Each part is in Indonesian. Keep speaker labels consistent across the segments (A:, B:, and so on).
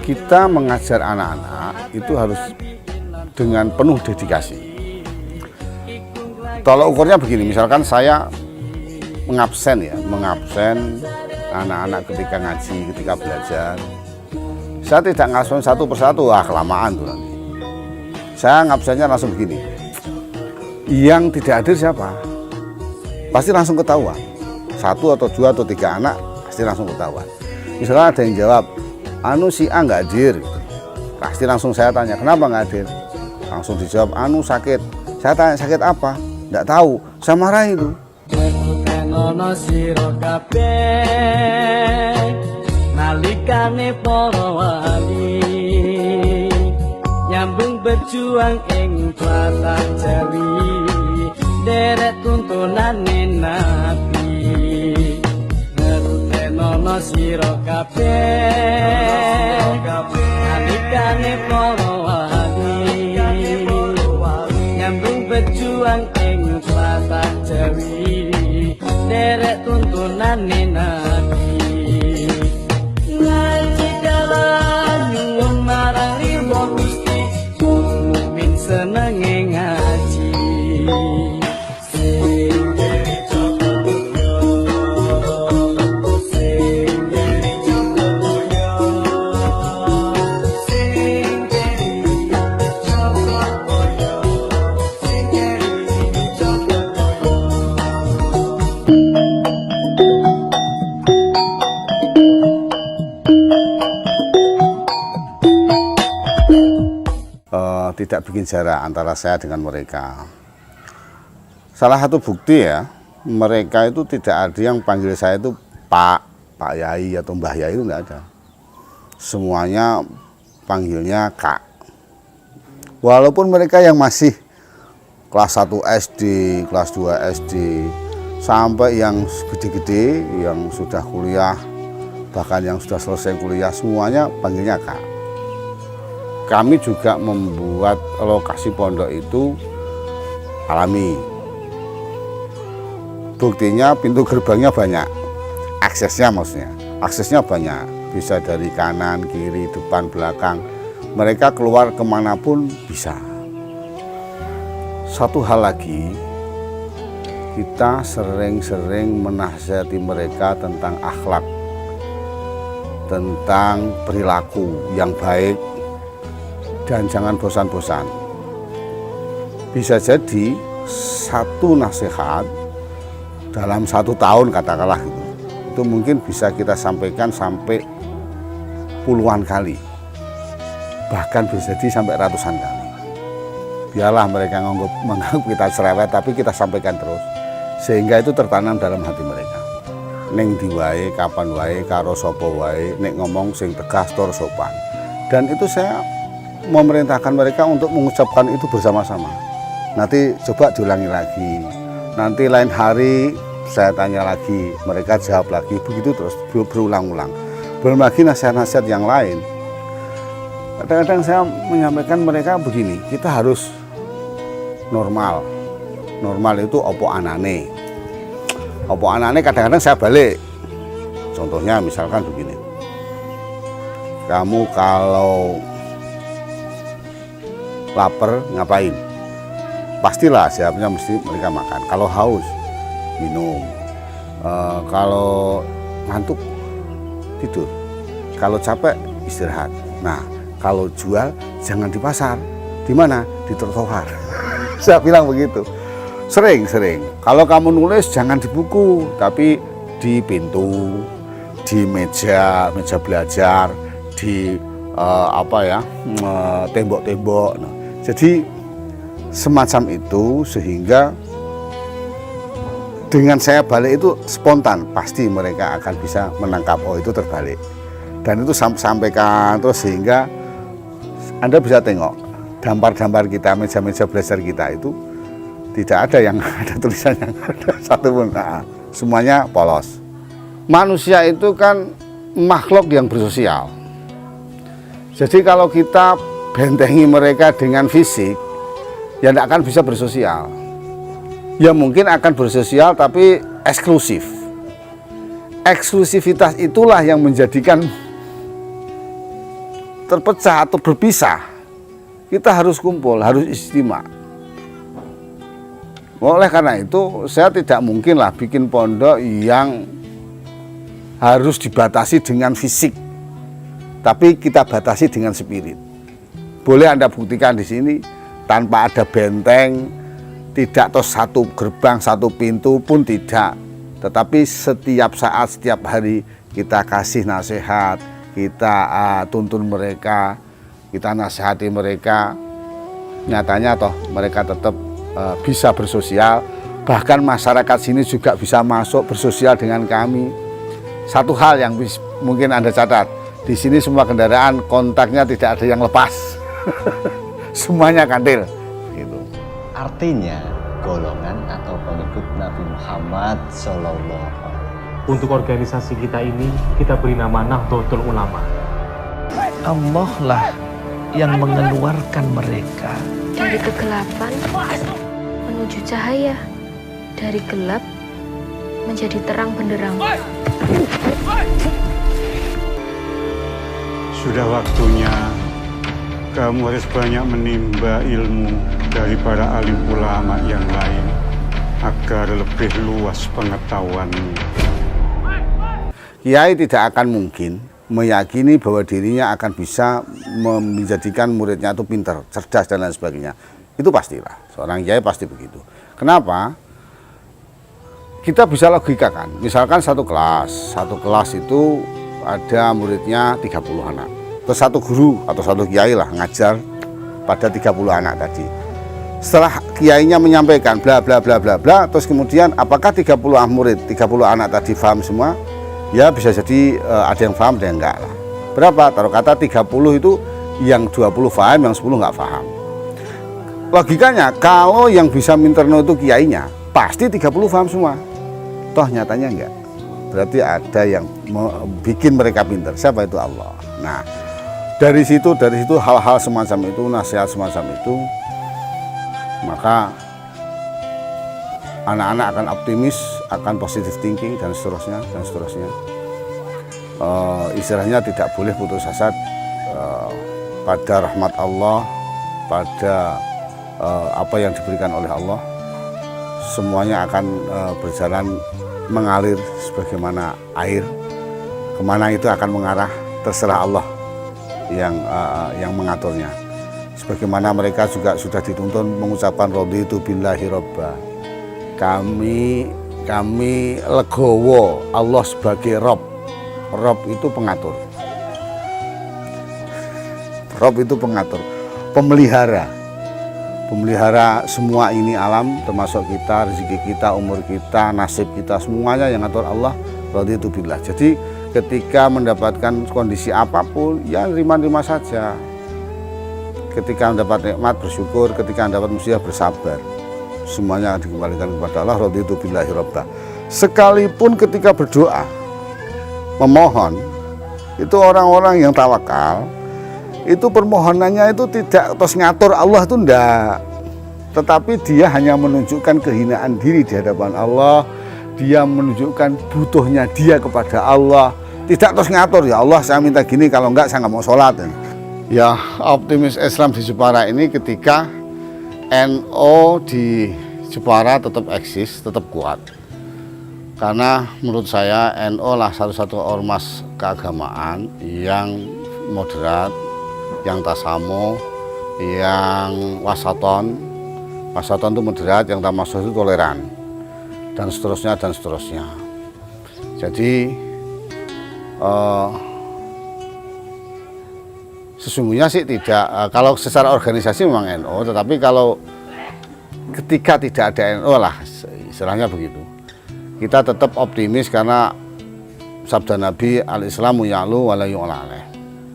A: Kita mengajar anak-anak itu harus dengan penuh dedikasi. Tolak ukurnya begini, misalkan saya mengabsen anak-anak ketika ngaji, ketika belajar. Saya tidak ngabsen satu persatu, kelamaan tuh nanti. Saya ngabsennya langsung begini. Yang tidak hadir siapa? Pasti langsung ketahuan. 1 atau 2 atau 3 anak pasti langsung ketahuan. Misalnya ada yang jawab, si A nggak hadir, pasti langsung saya tanya, kenapa nggak hadir? Langsung dijawab, sakit. Saya tanya, sakit apa? Nggak tahu, saya marah itu.
B: Nalikane para wali nyambung berjuang ing tlatah Jawi, derek tuntunane nabi. Ngertenono sira kabeh nalikane para wali nyambung berjuang ing tlatah Jawi, derek tuntunane nabi. Ngaji dalan nyuwun marang ridho Gusti, mukmin senenge ngaji. Sing dari Joko Mulya, sing dari Joko Mulya, sing dari Joko Mulya, sing dari Joko
A: Tidak bikin jarak antara saya dengan mereka. Salah satu bukti ya, mereka itu tidak ada yang panggil saya itu Pak Yai atau Mbah Yai, itu enggak ada. Semuanya panggilnya Kak. Walaupun mereka yang masih kelas 1 SD, kelas 2 SD, sampai yang gede-gede, yang sudah kuliah, bahkan yang sudah selesai kuliah, semuanya panggilnya Kak. Kami juga membuat lokasi pondok itu alami. Buktinya pintu gerbangnya banyak, aksesnya banyak. Bisa dari kanan, kiri, depan, belakang. Mereka keluar kemanapun bisa. Satu hal lagi, kita sering-sering menasihati mereka tentang akhlak, tentang perilaku yang baik, dan jangan bosan-bosan. Bisa jadi satu nasihat dalam 1 tahun katakanlah gitu, itu mungkin bisa kita sampaikan sampai puluhan kali, bahkan bisa jadi sampai ratusan kali. Biarlah mereka menganggap kita cerewet, tapi kita sampaikan terus sehingga itu tertanam dalam hati mereka. Ning diwae, kapan wae, karo sapa wae, nek ngomong sing tegas tur sopan. Dan itu saya memerintahkan mereka untuk mengucapkan itu bersama-sama. Nanti coba diulangi lagi. Nanti lain hari saya tanya lagi, mereka jawab lagi. Begitu terus berulang-ulang. Belum lagi nasihat-nasihat yang lain. Kadang-kadang saya menyampaikan mereka begini, kita harus normal. Normal itu opo anane. Opo anane kadang-kadang saya balik. Contohnya misalkan begini. Kamu kalau lapar ngapain? Pastilah siapnya mesti mereka makan. Kalau haus minum, kalau ngantuk tidur, kalau capek istirahat. Nah, kalau jual jangan di pasar. Di mana? Di trotoar. Saya bilang begitu. Sering. Kalau kamu nulis jangan di buku, tapi di pintu, di meja belajar, di tembok-tembok. Nah, jadi semacam itu, sehingga dengan saya balik itu spontan, pasti mereka akan bisa menangkap, oh itu terbalik. Dan itu sampaikan terus, sehingga Anda bisa tengok dampar-dampar kita, meja-meja belajar kita itu tidak ada yang ada tulisan yang ada satupun. Nah, semuanya polos. Manusia itu kan makhluk yang bersosial. Jadi kalau kita bentengi mereka dengan fisik, ya tidak akan bisa bersosial. Ya mungkin akan bersosial tapi eksklusif. eksklusivitas itulah yang menjadikan terpecah atau berpisah. Kita harus kumpul, harus istimewa. Oleh karena itu, saya tidak mungkinlah bikin pondok yang harus dibatasi dengan fisik, tapi kita batasi dengan spirit. Boleh Anda buktikan di sini tanpa ada benteng, tidak atau satu gerbang, satu pintu pun tidak. Tetapi setiap saat, setiap hari kita kasih nasihat, kita tuntun mereka, kita nasihati mereka. Nyatanya toh mereka tetap bisa bersosial, bahkan masyarakat sini juga bisa masuk bersosial dengan kami. Satu hal yang mungkin Anda catat, di sini semua kendaraan kontaknya tidak ada yang lepas, semuanya kantil. Gitu.
C: Artinya golongan atau pengikut Nabi Muhammad Sallallahu Alaihi.
D: Untuk organisasi kita ini, kita beri nama Nahdlatul Ulama.
E: Allah lah yang mengeluarkan mereka
F: dari kegelapan menuju cahaya, dari gelap menjadi terang benderang.
G: Sudah waktunya kamu harus banyak menimba ilmu dari para alim ulama yang lain agar lebih luas pengetahuanmu.
A: Kiai tidak akan mungkin meyakini bahwa dirinya akan bisa menjadikan muridnya itu pintar, cerdas dan lain sebagainya. Itu pastilah, seorang kiai pasti begitu. Kenapa? Kita bisa logikakan, misalkan satu kelas itu ada muridnya 30 anak. Terus satu guru atau satu kiai lah ngajar pada 30 anak tadi. Setelah kiainya menyampaikan bla bla bla bla bla, terus kemudian apakah 30 murid, 30 anak tadi paham semua? Ya bisa jadi ada yang paham, ada yang enggak lah. Berapa? Taruh kata 30 itu yang 20 paham, yang 10 enggak paham. Logikanya kalau yang bisa minterno itu kiainya, pasti 30 paham semua. Toh nyatanya enggak. Berarti ada yang bikin mereka pintar. Siapa itu? Allah. Nah, dari situ hal-hal semacam itu, nasihat semacam itu, maka anak-anak akan optimis, akan positive thinking dan seterusnya dan seterusnya. Istilahnya tidak boleh putus asa pada rahmat Allah, pada apa yang diberikan oleh Allah. Semuanya akan berjalan mengalir sebagaimana air. Kemana itu akan mengarah terserah Allah yang mengaturnya. Sebagaimana mereka juga sudah dituntun mengucapkan raditu billahi robba. Kami legowo Allah sebagai Rob. Rob itu pengatur. Rob itu pengatur, pemelihara. Pemelihara semua ini alam, termasuk kita, rezeki kita, umur kita, nasib kita, semuanya yang ngatur Allah. Raditu billah. Jadi ketika mendapatkan kondisi apapun, ya terima-terima saja. Ketika mendapat nikmat bersyukur, ketika mendapat musibah bersabar. Semuanya dikembalikan kepada Allah. Raditu billahi robba. Sekalipun ketika berdoa, memohon, itu orang-orang yang tawakal, itu permohonannya itu tidak terus ngatur Allah, itu enggak. Tetapi dia hanya menunjukkan kehinaan diri di hadapan Allah. Dia menunjukkan butuhnya dia kepada Allah. Tidak terus ngatur, ya Allah saya minta gini, kalau enggak saya nggak mau sholat. Ya, optimis Islam di Jepara ini ketika NO di Jepara tetap eksis, tetap kuat. Karena menurut saya NO lah satu-satu ormas keagamaan yang moderat, yang tasamo, yang wasaton. Wasaton itu moderat, yang tamasuk itu toleran, dan seterusnya dan seterusnya. Jadi sesungguhnya sih tidak, kalau secara organisasi memang NO, tetapi kalau ketika tidak ada NO lah, istilahnya begitu, kita tetap optimis karena sabda Nabi, al-Islamu ya'lu wa la yu'la alaih,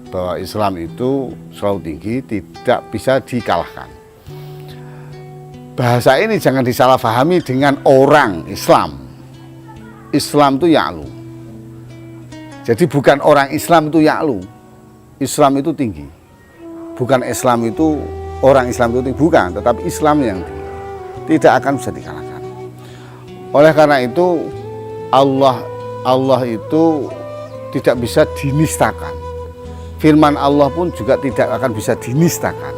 A: bahwa Islam itu selalu tinggi, tidak bisa dikalahkan. Bahasa ini jangan disalahpahami dengan orang Islam. Islam itu ya'lu. Jadi bukan orang Islam itu ya'lu. Islam itu tinggi. Bukan Islam itu, orang Islam itu tinggi, bukan, tetapi Islam yang tinggi. Tidak akan bisa dikalahkan. Oleh karena itu Allah Allah itu tidak bisa dinistakan. Firman Allah pun juga tidak akan bisa dinistakan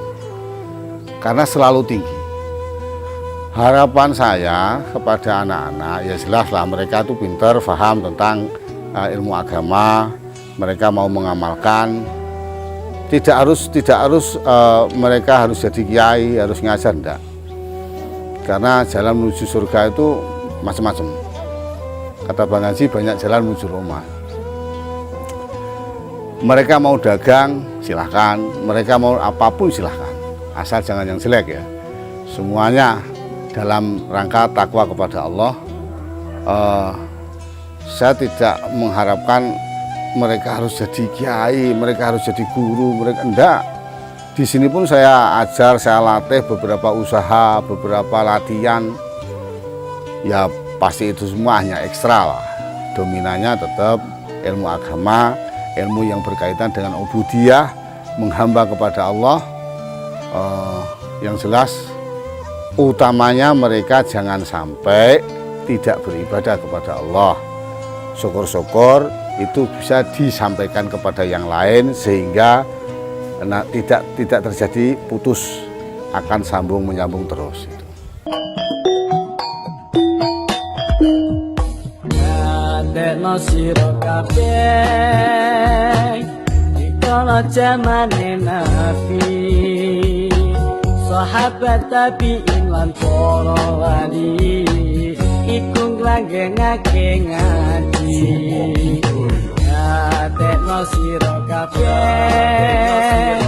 A: karena selalu tinggi. Harapan saya kepada anak-anak, ya jelaslah mereka itu pintar, paham tentang ilmu agama, mereka mau mengamalkan. Tidak harus mereka harus jadi kiai, harus ngajar, enggak. Karena jalan menuju surga itu macam-macam. Kata Bang Haji, banyak jalan menuju Roma. Mereka mau dagang, silahkan. Mereka mau apapun silahkan. Asal jangan yang jelek ya. Semuanya dalam rangka takwa kepada Allah. Saya tidak mengharapkan mereka harus jadi kiai, mereka harus jadi guru, mereka enggak. Di sini pun saya ajar, saya latih beberapa usaha, beberapa latihan. Ya pasti itu semua hanya ekstra lah. Dominannya tetap ilmu agama, ilmu yang berkaitan dengan ubudiyah, menghamba kepada Allah. Yang jelas utamanya mereka jangan sampai tidak beribadah kepada Allah. Syukur-syukur itu bisa disampaikan kepada yang lain sehingga tidak terjadi putus, akan sambung menyambung terus.
B: Ngadekno sira kabeh dikala jamane Nabi, sahabat tabi'in lan para wali iku nglanggengake ngaji. Ngadekno sira kabeh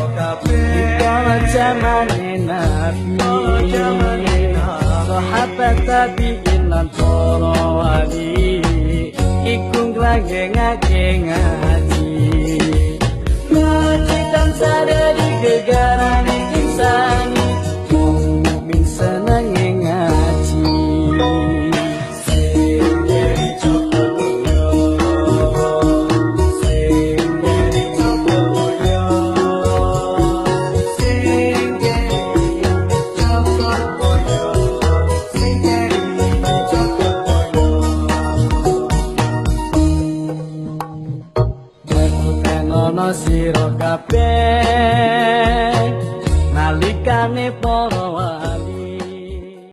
B: dikala jamane Nabi, sahabat tabi'in lan para wali iku nglanggengake ngaji. Ngaji tansah dadi gegarane insani, mukmin senenge ngaji. Sing jadi Jogoboyo, sing jadi Jogoboyo, sing jadi Jogoboyo, sing jadi Jogoboyo. Ono sira kabeh nalikane para